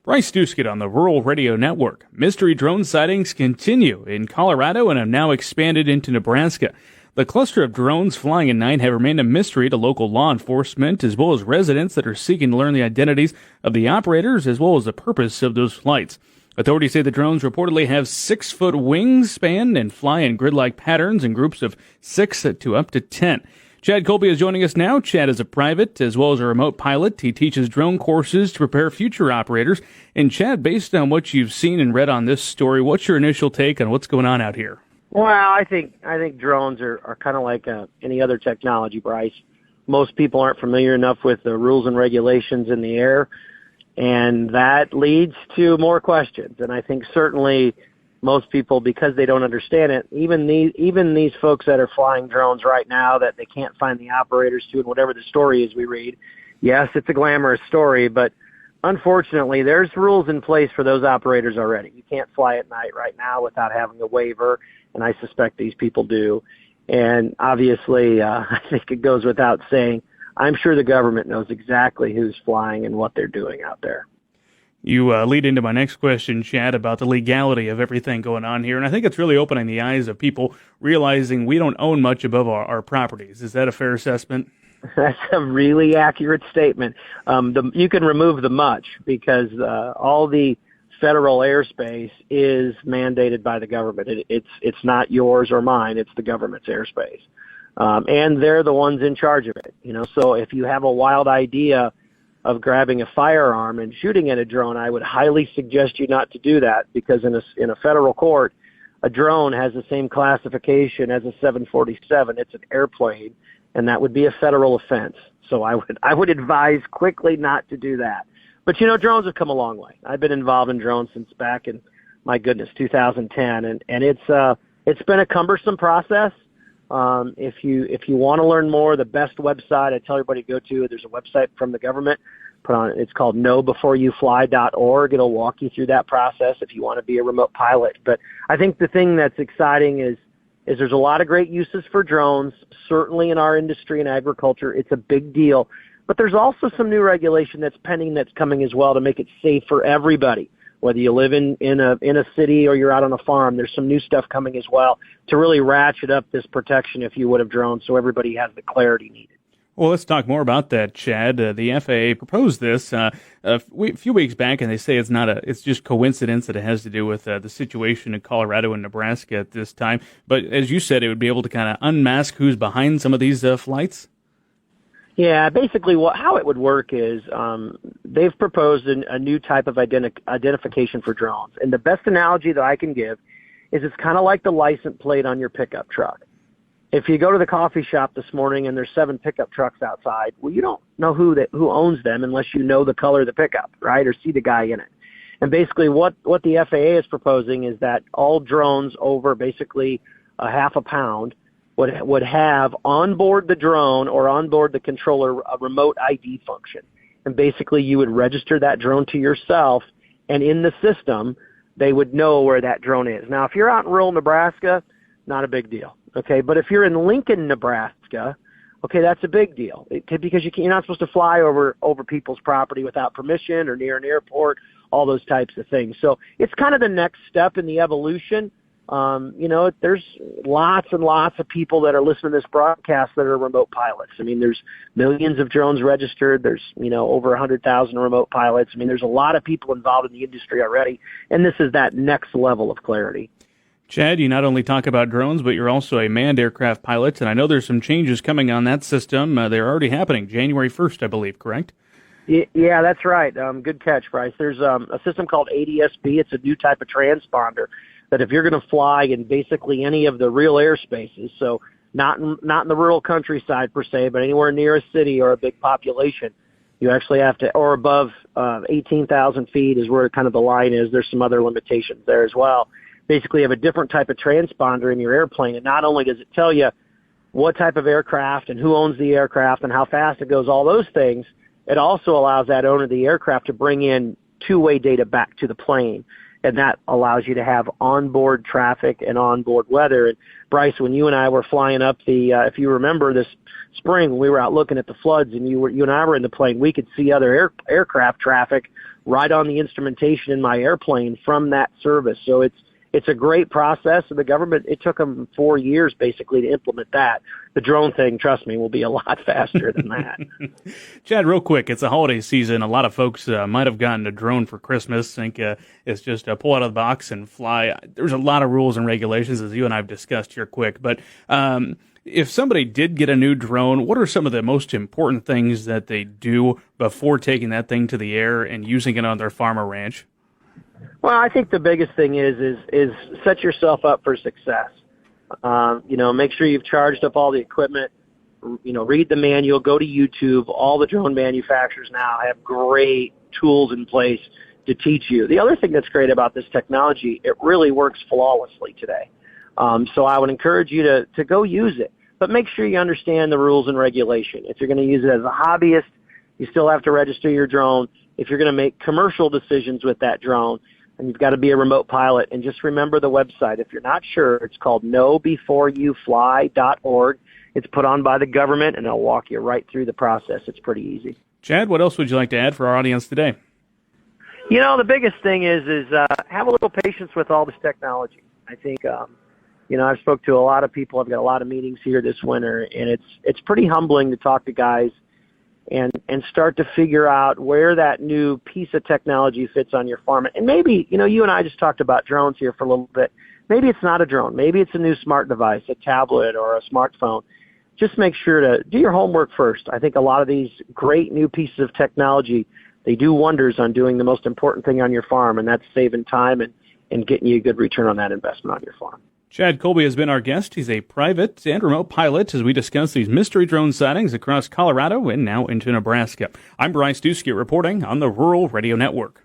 Bryce Duskett on the Rural Radio Network. Mystery drone sightings continue in Colorado and have now expanded into Nebraska. The cluster of drones flying at night have remained a mystery to local law enforcement as well as residents that are seeking to learn the identities of the operators as well as the purpose of those flights. Authorities say the drones reportedly have 6-foot wingspan and fly in grid-like patterns in groups of 6 to up to 10. Chad Colby is joining us now. Chad is a private as well as a remote pilot. He teaches drone courses to prepare future operators. And Chad, based on what you've seen and read on this story, what's your initial take on what's going on out here? Well, I think drones are kind of like any other technology, Bryce. Most people aren't familiar enough with the rules and regulations in the air, and that leads to more questions. And I think certainly most people, because they don't understand it, even these folks that are flying drones right now that they can't find the operators to, and whatever the story is we read, yes, it's a glamorous story, but unfortunately there's rules in place for those operators already. You can't fly at night right now without having a waiver, and I suspect these people do. And obviously, I think it goes without saying, I'm sure the government knows exactly who's flying and what they're doing out there. You lead into my next question, Chad, about the legality of everything going on here. And I think it's really opening the eyes of people realizing we don't own much above our properties. Is that a fair assessment? That's a really accurate statement. You can remove the much because all the federal airspace is mandated by the government. It's not yours or mine. It's the government's airspace. And they're the ones in charge of it. So if you have a wild idea of grabbing a firearm and shooting at a drone, I would highly suggest you not to do that, because in a federal court, a drone has the same classification as a 747. It's an airplane, and that would be a federal offense. So I would advise quickly not to do that. But drones have come a long way. I've been involved in drones since back in, my goodness, 2010, and it's been a cumbersome process. If you want to learn more, the best website I tell everybody to go to, there's a website from the government. It's called knowbeforeyouFly.org. It'll walk you through that process if you want to be a remote pilot. But I think the thing that's exciting is there's a lot of great uses for drones. Certainly in our industry and agriculture, it's a big deal. But there's also some new regulation that's pending that's coming as well to make it safe for everybody. Whether you live in a city or you're out on a farm, there's some new stuff coming as well to really ratchet up this protection, if you would, of drones, so everybody has the clarity needed. Well, let's talk more about that, Chad. The FAA proposed this a few weeks back, and they say it's just coincidence that it has to do with the situation in Colorado and Nebraska at this time. But as you said, it would be able to kind of unmask who's behind some of these flights? Yeah, basically how it would work is they've proposed a new type of identification for drones. And the best analogy that I can give is it's kind of like the license plate on your pickup truck. If you go to the coffee shop this morning and there's 7 pickup trucks outside, well, you don't know who owns them unless you know the color of the pickup, right, or see the guy in it. And basically what the FAA is proposing is that all drones over basically a half a pound would have on board the drone or on board the controller a remote ID function. And basically you would register that drone to yourself, and in the system, they would know where that drone is. Now, if you're out in rural Nebraska, not a big deal, okay? But if you're in Lincoln, Nebraska, okay, that's a big deal because you're not supposed to fly over people's property without permission or near an airport, all those types of things. So it's kind of the next step in the evolution. There's lots and lots of people that are listening to this broadcast that are remote pilots. I mean, there's millions of drones registered. There's, over 100,000 remote pilots. I mean, there's a lot of people involved in the industry already, and this is that next level of clarity. Chad, you not only talk about drones, but you're also a manned aircraft pilot, and I know there's some changes coming on that system. They're already happening January 1st, I believe, correct? Yeah, that's right. Good catch, Bryce. There's a system called ADS-B. It's a new type of transponder that if you're going to fly in basically any of the real airspaces, so not in the rural countryside per se, but anywhere near a city or a big population, you actually have to, or above 18,000 feet is where kind of the line is. There's some other limitations there as well. Basically, you have a different type of transponder in your airplane, and not only does it tell you what type of aircraft and who owns the aircraft and how fast it goes, all those things, it also allows that owner of the aircraft to bring in two-way data back to the plane. And that allows you to have onboard traffic and onboard weather. And Bryce, when you and I were flying up if you remember this spring, we were out looking at the floods, and you and I were in the plane, we could see other aircraft traffic right on the instrumentation in my airplane from that service. So it's a great process. And the government, it took them 4 years basically to implement that. The drone thing, trust me, will be a lot faster than that. Chad, real quick, it's a holiday season. A lot of folks might have gotten a drone for Christmas. Think it's just pull out of the box and fly. There's a lot of rules and regulations, as you and I have discussed here quick. But if somebody did get a new drone, what are some of the most important things that they do before taking that thing to the air and using it on their farm or ranch? Well, I think the biggest thing is set yourself up for success. Make sure you've charged up all the equipment. Read the manual, go to YouTube. All the drone manufacturers now have great tools in place to teach you. The other thing that's great about this technology, it really works flawlessly today. So I would encourage you to go use it, but make sure you understand the rules and regulation. If you're going to use it as a hobbyist, you still have to register your drone. If you're going to make commercial decisions with that drone, and you've got to be a remote pilot, and just remember the website. If you're not sure, it's called knowbeforeyoufly.org. It's put on by the government, and they'll walk you right through the process. It's pretty easy. Chad, what else would you like to add for our audience today? The biggest thing is have a little patience with all this technology. I think, I've spoke to a lot of people. I've got a lot of meetings here this winter, and it's pretty humbling to talk to guys and start to figure out where that new piece of technology fits on your farm. And maybe, you and I just talked about drones here for a little bit. Maybe it's not a drone. Maybe it's a new smart device, a tablet or a smartphone. Just make sure to do your homework first. I think a lot of these great new pieces of technology, they do wonders on doing the most important thing on your farm, and that's saving time and getting you a good return on that investment on your farm. Chad Colby has been our guest. He's a private and remote pilot as we discuss these mystery drone sightings across Colorado and now into Nebraska. I'm Bryce Dusky reporting on the Rural Radio Network.